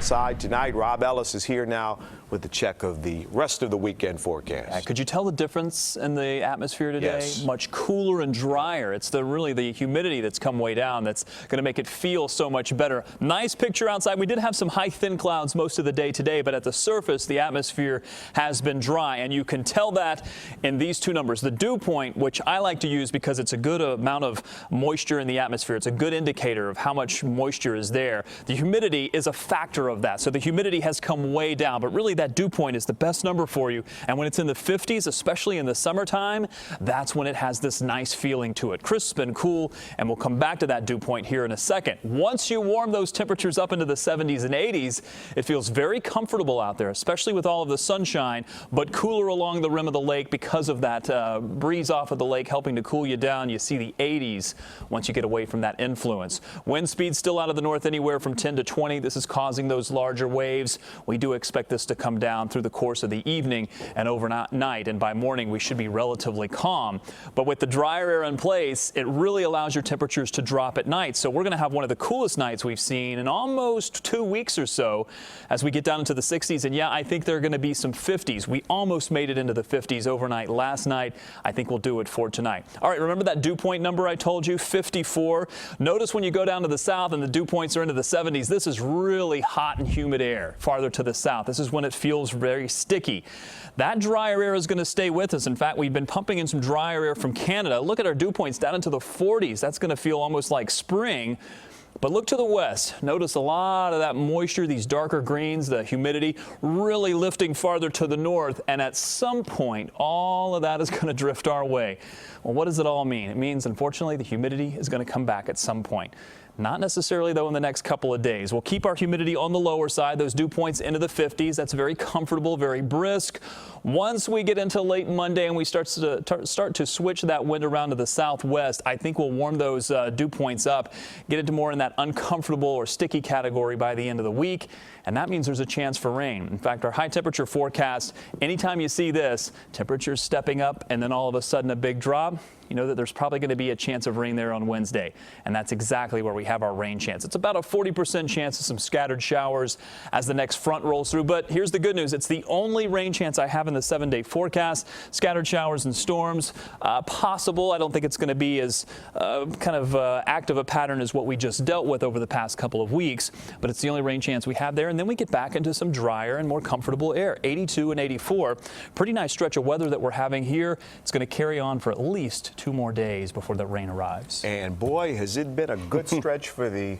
outside tonight. Robb Ellis is here now with the check of the rest of the weekend forecast. Could you tell the difference in the atmosphere today? Yes. Much cooler and drier. It's really the humidity that's come way down that's going to make it feel so much better. Nice picture outside. We did have some high thin clouds most of the day today, but at the surface the atmosphere has been dry, and you can tell that in these two numbers. The dew point, which I like to use because it's a good amount of moisture in the atmosphere. It's a good indicator of how much moisture is there. The humidity is a factor of that. So the humidity has come way down, but really that dew point is the best number for you. And when it's in the 50s, especially in the summertime, that's when it has this nice feeling to it. Crisp and cool, and we'll come back to that dew point here in a second. Once you warm those temperatures up into the 70s and 80s, it feels very comfortable out there, especially with all of the sunshine, but cooler along the rim of the lake because of that breeze off of the lake helping to cool you down. You see the 80s once you get away from that influence. Wind speed still out of the north anywhere from 10 to 20. This is causing those larger waves. We do expect this to come down through the course of the evening and overnight, and by morning we should be relatively calm. But with the drier air in place, it really allows your temperatures to drop at night. So we're going to have one of the coolest nights we've seen in almost 2 weeks or so as we get down into the 60s. And yeah, I think there are going to be some 50s. We almost made it into the 50s overnight last night. I think we'll do it for tonight. All right, remember that dew point number I told you, 54? Notice when you go down to the south and the dew points are into the 70s, this is really hot and humid air farther to the south. This is when it feels very sticky. That drier air is going to stay with us. In fact, we've been pumping in some drier air from Canada. Look at our dew points down into the 40s. That's going to feel almost like spring. But look to the west. Notice a lot of that moisture, these darker greens, the humidity really lifting farther to the north. And at some point, all of that is going to drift our way. Well, what does it all mean? It means, unfortunately, the humidity is going to come back at some point. Not necessarily, though, in the next couple of days. We'll keep our humidity on the lower side, those dew points into the 50s. That's very comfortable, very brisk. Once we get into late Monday and we start to switch that wind around to the southwest, I think we'll warm those dew points up, get into more in that uncomfortable or sticky category by the end of the week. And that means there's a chance for rain. In fact, our high temperature forecast, anytime you see this, temperatures stepping up and then all of a sudden a big drop, you know that there's probably going to be a chance of rain there on Wednesday. And that's exactly where we have our rain chance. It's about a 40% chance of some scattered showers as the next front rolls through. But here's the good news. It's the only rain chance I have in the 7-day forecast. Scattered showers and storms possible. I don't think it's going to be as active a pattern as what we just dealt with over the past couple of weeks. But it's the only rain chance we have there. And then we get back into some drier and more comfortable air. 82 and 84. Pretty nice stretch of weather that we're having here. It's going to carry on for at least 2 more days before the rain arrives. And boy, has it been a good stretch for the